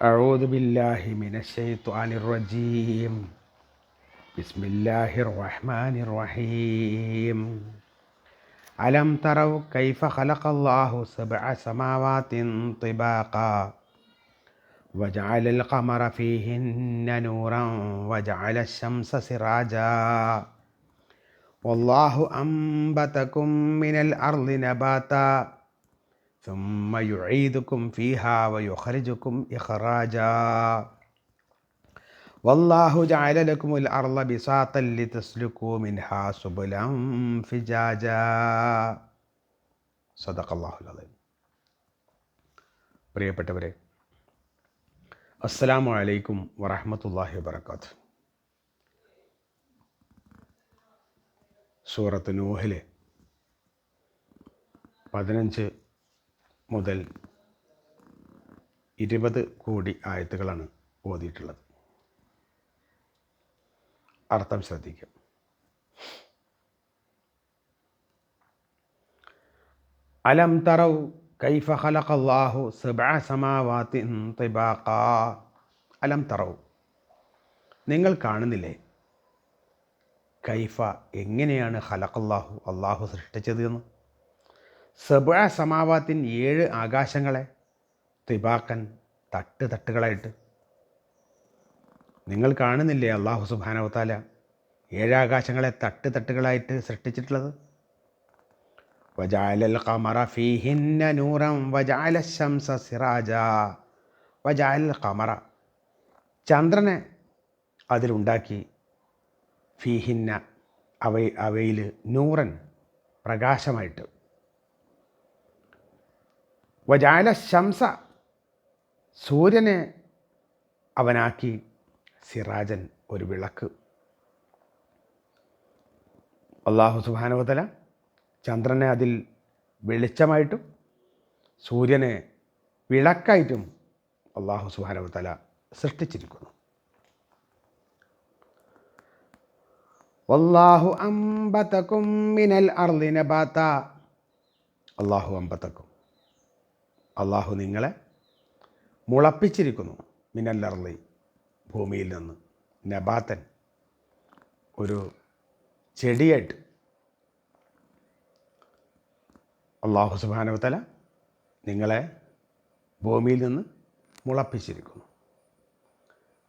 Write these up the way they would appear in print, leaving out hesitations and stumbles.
أعوذ بالله من الشيطان الرجيم. بسم الله الرحمن الرحيم. ألم تروا كيف خلق الله 7 سماوات طباقا وجعل القمر فيهن نورا وجعل الشمس سراجا والله أنبتكم من الأرض نباتا ثم يعيدكم فيها ويخرجكم إخراجا والله جعل لكم الأرض بساطا لتسلكوا منها سبلا فجاجا صدق الله العظيم. പ്രിയപ്പെട്ടവരെ, അസ്സലാമു അലൈക്കും വറഹ്മത്തുള്ളാഹി വബറകാതുഹു. സൂറത്ത് നൂഹിലെ 15 മുതൽ 20 കൂടി ആയത്തുകളാണ് ഓതിയിട്ടുള്ളത്. അർത്ഥം ശ്രദ്ധിക്കുക. അലം തറൗ കൈഫ ഖലഖല്ലാഹു 7 സമാവാതിൻ തിബാഖാ. അലം തറൗ, നിങ്ങൾ കാണുന്നില്ലേ? കൈഫ, എങ്ങനെയാണ് ഖലഖല്ലാഹു, അള്ളാഹു സൃഷ്ടിച്ചത് എന്ന്. 7 സമാവാത്തിൻ, 7 ആകാശങ്ങളെ, തിബാഖൻ, തട്ടുകളായിട്ട്. നിങ്ങൾ കാണുന്നില്ലേ അള്ളാഹു സുബ്ഹാനഹു വ തആല 7 ആകാശങ്ങളെ തട്ടുകളായിട്ട് സൃഷ്ടിച്ചിട്ടുള്ളത്. വജഅലൽ ഖമറ ഫീഹിന്ന നൂറൻ വജഅല ശംസ സിറാജാ. വജഅലൽ ഖമറ, ചന്ദ്രനെ അതിലുണ്ടാക്കി, ഫീഹിന്ന, അവയിൽ, നൂറൻ, പ്രകാശമായിട്ട്. വജഅല ശംസ, സൂര്യനെ അവനാക്കി, സിറാജൻ, ഒരു വിളക്ക്. അള്ളാഹു സുബ്ഹാനഹു വ തആല ചന്ദ്രനെ അതിൽ വെളിച്ചമായിട്ടും സൂര്യനെ വിളക്കായിട്ടും അള്ളാഹു സുബ്ഹാനഹു വ തആല സൃഷ്ടിച്ചിരിക്കുന്നു. വല്ലാഹു അംബതകും മിനൽ അർളി നബാതാ. അള്ളാഹു അംബതകും, അള്ളാഹു നിങ്ങളെ മുളപ്പിച്ചിരിക്കുന്നു. മിനൽ അർളി, ഭൂമിയിൽ നിന്ന്. നബാത്തൻ, ഒരു ചെടിയായിട്ട് അള്ളാഹു സുബ്ഹാനഹു വ തആല നിങ്ങളെ ഭൂമിയിൽ നിന്ന് മുളപ്പിച്ചിരിക്കുന്നു.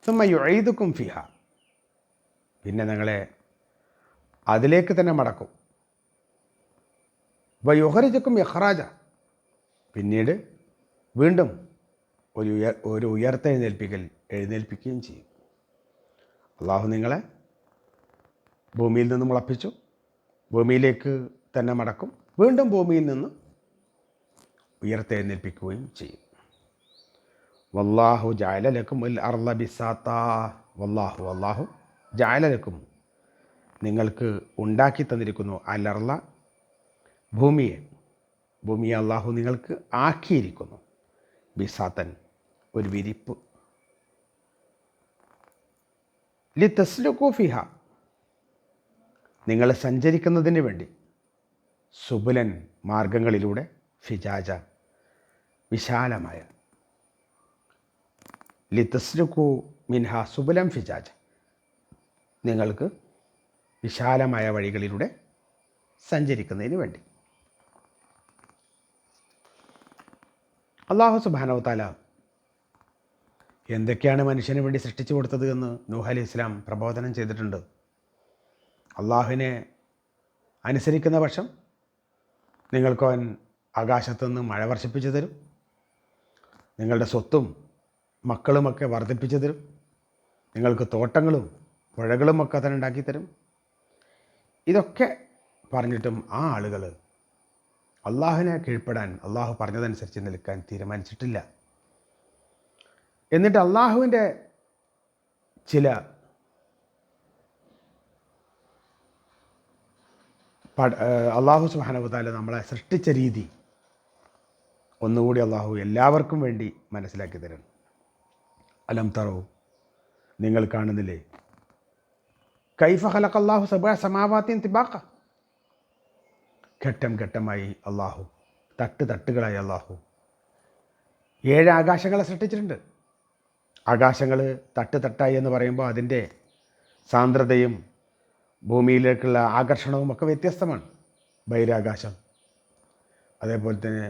സുമ്മ യുഈദുക്കും ഫിഹ, പിന്നെ നിങ്ങളെ അതിലേക്ക് തന്നെ മടക്കും. വയുഖ്രിജുക്കും ഇഖ്റാജ, പിന്നീട് വീണ്ടും ഒരു എഴുന്നേൽപ്പിക്കുകയും ചെയ്യും. അള്ളാഹു നിങ്ങളെ ഭൂമിയിൽ നിന്ന് മുളപ്പിച്ചു, ഭൂമിയിലേക്ക് തന്നെ മടക്കും, വീണ്ടും ഭൂമിയിൽ നിന്ന് ഉയർത്തെഴുന്നേൽപ്പിക്കുകയും ചെയ്യും. വല്ലാഹു ജഅല ലക്കുമുൽ അർള ബിസാത്താ. വല്ലാഹു, അല്ലാഹു, ജഅല ലക്കും, നിങ്ങൾക്ക് ഉണ്ടാക്കി തന്നിരിക്കുന്നു, അൽ അർള, ഭൂമിയെ അള്ളാഹു നിങ്ങൾക്ക് ആക്കിയിരിക്കുന്നു. ബിസാത്തൻ, ഒരു വിരിപ്പ്. ലിതസ്ലുകൂ ഫിഹ, നിങ്ങൾ സഞ്ചരിക്കുന്നതിന് വേണ്ടി. സുബുലൻ, മാർഗങ്ങളിലൂടെ. ഫിജാജ, വിശാലമായ. ലിതസ്ലുകൂ മിൻഹ സുബുലൻ ഫിജാജ, നിങ്ങൾക്ക് വിശാലമായ വഴികളിലൂടെ സഞ്ചരിക്കുന്നതിന് വേണ്ടി. അള്ളാഹു സുബ്ഹാനഹു വ തആല എന്തൊക്കെയാണ് മനുഷ്യന് വേണ്ടി സൃഷ്ടിച്ചു കൊടുത്തത് എന്ന് നൂഹ് അലൈഹിസ്സലാം പ്രബോധനം ചെയ്തിട്ടുണ്ട്. അള്ളാഹുവിനെ അനുസരിക്കുന്ന പക്ഷം നിങ്ങൾക്കവൻ ആകാശത്തുനിന്ന് മഴ വർഷിപ്പിച്ചു തരും, നിങ്ങളുടെ സ്വത്തും മക്കളുമൊക്കെ വർദ്ധിപ്പിച്ചു തരും, നിങ്ങൾക്ക് തോട്ടങ്ങളും പുഴകളുമൊക്കെ തന്നെ ഉണ്ടാക്കി തരും. ഇതൊക്കെ പറഞ്ഞിട്ടും ആ ആളുകൾ അള്ളാഹുവിനെ കീഴ്പ്പെടാൻ, അള്ളാഹു പറഞ്ഞതനുസരിച്ച് നിൽക്കാൻ തീരുമാനിച്ചിട്ടില്ല. എന്നിട്ട് അള്ളാഹുവിൻ്റെ ചില അള്ളാഹു സുബ്ഹാനഹു വ തആല നമ്മളെ സൃഷ്ടിച്ച രീതി ഒന്നുകൂടി അള്ളാഹു എല്ലാവർക്കും വേണ്ടി മനസ്സിലാക്കി തരും. അലം തറോ, നിങ്ങൾ കാണുന്നില്ലേ? കൈഫ ഖലഖല്ലാഹു 7 സമാവാത്തിൻ തിബാഖ, ഘട്ടം ഘട്ടമായി അള്ളാഹു, തട്ടുകളായി അള്ളാഹു 7 ആകാശങ്ങളെ സൃഷ്ടിച്ചിട്ടുണ്ട്. ആകാശങ്ങൾ തട്ടായി എന്ന് പറയുമ്പോൾ അതിൻ്റെ സാന്ദ്രതയും ഭൂമിയിലേക്കുള്ള ആകർഷണവും ഒക്കെ വ്യത്യസ്തമാണ്. ബഹിരാകാശം, അതേപോലെ തന്നെ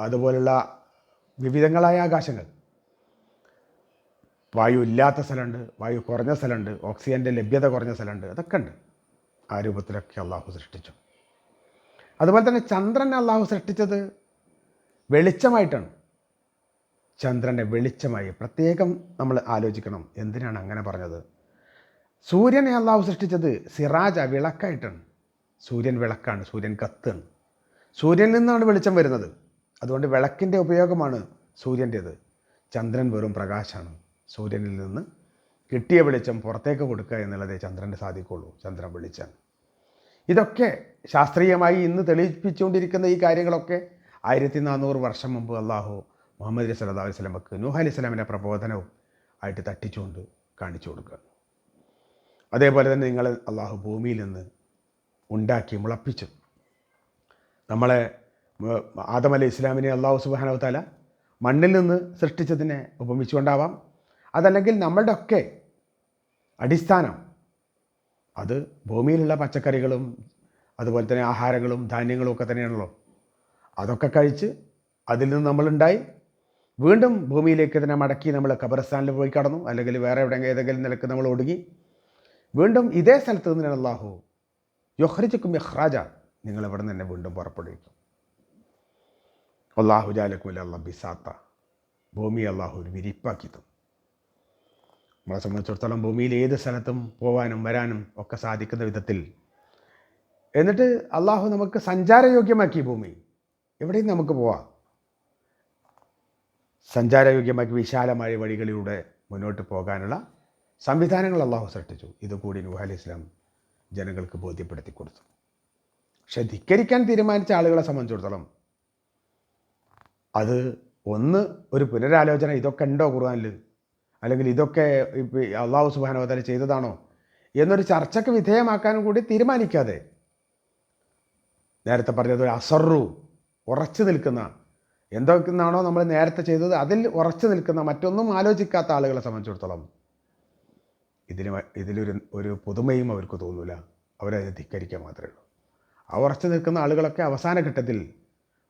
അതുപോലുള്ള വിവിധങ്ങളായ ആകാശങ്ങൾ. വായു ഇല്ലാത്ത സ്ഥലമുണ്ട്, വായു കുറഞ്ഞ സ്ഥലമുണ്ട്, ഓക്സിജൻ്റെ ലഭ്യത കുറഞ്ഞ സ്ഥലമുണ്ട്, അതൊക്കെ ഉണ്ട്. ആ രൂപത്തിലൊക്കെ അള്ളാഹു സൃഷ്ടിച്ചു. അതുപോലെ തന്നെ ചന്ദ്രനെ അള്ളാഹു സൃഷ്ടിച്ചത് വെളിച്ചമായിട്ടാണ്. ചന്ദ്രനെ വെളിച്ചമായി പ്രത്യേകം നമ്മൾ ആലോചിക്കണം, എന്തിനാണ് അങ്ങനെ പറഞ്ഞത്. സൂര്യനെ അള്ളാഹു സൃഷ്ടിച്ചത് സിറാജ, വിളക്കായിട്ടാണ്. സൂര്യൻ വിളക്കാണ്, സൂര്യൻ കത്താണ്. സൂര്യനിൽ നിന്നാണ് വെളിച്ചം വരുന്നത്. അതുകൊണ്ട് വിളക്കിൻ്റെ ഉപയോഗമാണ് സൂര്യൻ്റേത്. ചന്ദ്രൻ വെറും പ്രകാശമാണ്. സൂര്യനിൽ നിന്ന് കിട്ടിയ വെളിച്ചം പുറത്തേക്ക് കൊടുക്കുക എന്നുള്ളതേ ചന്ദ്രന് സാധിക്കുള്ളൂ. ചന്ദ്രൻ വെളിച്ചം. ഇതൊക്കെ ശാസ്ത്രീയമായി ഇന്ന് തെളിയിപ്പിച്ചുകൊണ്ടിരിക്കുന്ന ഈ കാര്യങ്ങളൊക്കെ 1400 വർഷം മുമ്പ് അള്ളാഹു മുഹമ്മദ് സല്ലല്ലാഹു അലൈഹി വസല്ലമക്ക് നൂഹ് അലൈഹി സ്വലാമിൻ്റെ പ്രബോധനവും ആയിട്ട് തട്ടിച്ചുകൊണ്ട് കാണിച്ചു കൊടുക്കുക. അതേപോലെ തന്നെ നിങ്ങൾ അള്ളാഹു ഭൂമിയിൽ നിന്ന് ഉണ്ടാക്കി മുളപ്പിച്ചു. നമ്മളെ ആദം അലൈഹി ഇസ്ലാമിനെ അള്ളാഹു സുബ്ഹാനഹു വ തആല മണ്ണിൽ നിന്ന് സൃഷ്ടിച്ചതിനെ ഉപമിച്ചുകൊണ്ടാവാം. അതല്ലെങ്കിൽ നമ്മളുടെ ഒക്കെ അടിസ്ഥാനം അത് ഭൂമിയിലുള്ള പച്ചക്കറികളും അതുപോലെ തന്നെ ആഹാരങ്ങളും ധാന്യങ്ങളും ഒക്കെ തന്നെയാണല്ലോ. അതൊക്കെ കഴിച്ച് അതിൽ നിന്ന് നമ്മളുണ്ടായി വീണ്ടും ഭൂമിയിലേക്ക് തന്നെ മടക്കി നമ്മൾ ഖബർസ്ഥാനിൽ പോയി കടന്നു, അല്ലെങ്കിൽ വേറെ ഏതെങ്കിലും നിലക്ക് നമ്മൾ ഒടുങ്ങി വീണ്ടും ഇതേ സ്ഥലത്ത് നിന്നാണ് അള്ളാഹു യുഖ്രിജുക്കും ഇഖ്റാജ, നിങ്ങൾ ഇവിടെ നിന്ന് തന്നെ വീണ്ടും പുറപ്പെടുവിക്കും. അള്ളാഹു ജഅലക്കും അല്ലാഹു ബിസാത്ത, ഭൂമി അള്ളാഹു ഒരു വിരിപ്പാക്കി തന്നു. നമ്മളെ സംബന്ധിച്ചിടത്തോളം ഭൂമിയിൽ ഏത് സ്ഥലത്തും പോകാനും വരാനും ഒക്കെ സാധിക്കുന്ന വിധത്തിൽ. എന്നിട്ട് അള്ളാഹു നമുക്ക് സഞ്ചാരയോഗ്യമാക്കി. ഭൂമി എവിടെയും നമുക്ക് പോവാം. സഞ്ചാരയോഗ്യമാക്കി വിശാലമായ വഴികളിലൂടെ മുന്നോട്ട് പോകാനുള്ള സംവിധാനങ്ങൾ അള്ളാഹു സൃഷ്ടിച്ചു. ഇതുകൂടി നൂഹ് അലൈഹി ഇസ്ലാം ജനങ്ങൾക്ക് ബോധ്യപ്പെടുത്തി കൊടുത്തു. പക്ഷെ ധിക്കരിക്കാൻ തീരുമാനിച്ച ആളുകളെ സംബന്ധിച്ചിടത്തോളം അത് ഒരു പുനരാലോചന, ഇതൊക്കെ ഉണ്ടോ ഖുർആനിൽ, അല്ലെങ്കിൽ ഇതൊക്കെ അള്ളാഹു സുബ്ഹാനഹു വ തആല ചെയ്തതാണോ എന്നൊരു ചർച്ചയ്ക്ക് വിധേയമാക്കാനും കൂടി തീരുമാനിക്കാതെ നേരത്തെ പറഞ്ഞത് അസറു, ഉറച്ചു നിൽക്കുന്ന, എന്തൊക്കെയാണോ നമ്മൾ നേരത്തെ ചെയ്തത് അതിൽ ഉറച്ചു നിൽക്കുന്ന, മറ്റൊന്നും ആലോചിക്കാത്ത ആളുകളെ സംബന്ധിച്ചിടത്തോളം ഇതിലൊരു പുതുമയും അവർക്ക് തോന്നില്ല. അവരത് ധിക്കരിക്കുക മാത്രമേ ഉള്ളൂ. ആ ഉറച്ചു നിൽക്കുന്ന ആളുകളൊക്കെ അവസാന ഘട്ടത്തിൽ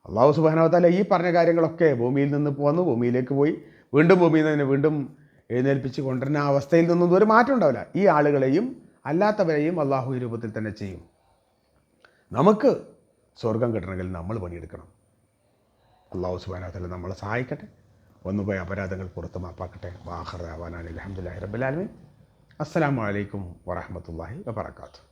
അള്ളാഹു സുബ്ഹാനഹു വ തആല ഈ പറഞ്ഞ കാര്യങ്ങളൊക്കെ ഭൂമിയിൽ നിന്ന് പോന്നു, ഭൂമിയിലേക്ക് പോയി, വീണ്ടും ഭൂമിയിൽ നിന്ന് വീണ്ടും എഴുന്നേൽപ്പിച്ച് കൊണ്ടുവരുന്ന അവസ്ഥയിൽ നിന്നൊന്നും ഒരു മാറ്റം ഉണ്ടാവില്ല. ഈ ആളുകളെയും അല്ലാത്തവരെയും അള്ളാഹു ഈ രൂപത്തിൽ തന്നെ ചെയ്യും. നമുക്ക് സ്വർഗം കിട്ടണമെങ്കിൽ നമ്മൾ പണിയെടുക്കണം. അള്ളാഹു സുബ്ഹാനഹു വ തആല നമ്മളെ സഹായിക്കട്ടെ. ഒന്നുപോയ അപരാധങ്ങൾ പുറത്ത് മാപ്പാക്കട്ടെ. വാഖിറു ദഅ്വാനാ അൽഹംദുലില്ലാഹി റബ്ബിൽ ആലമീൻ. അസ്സലാമു അലൈക്കും വറഹ്മത്തുള്ളാഹി വബറകാതുഹു.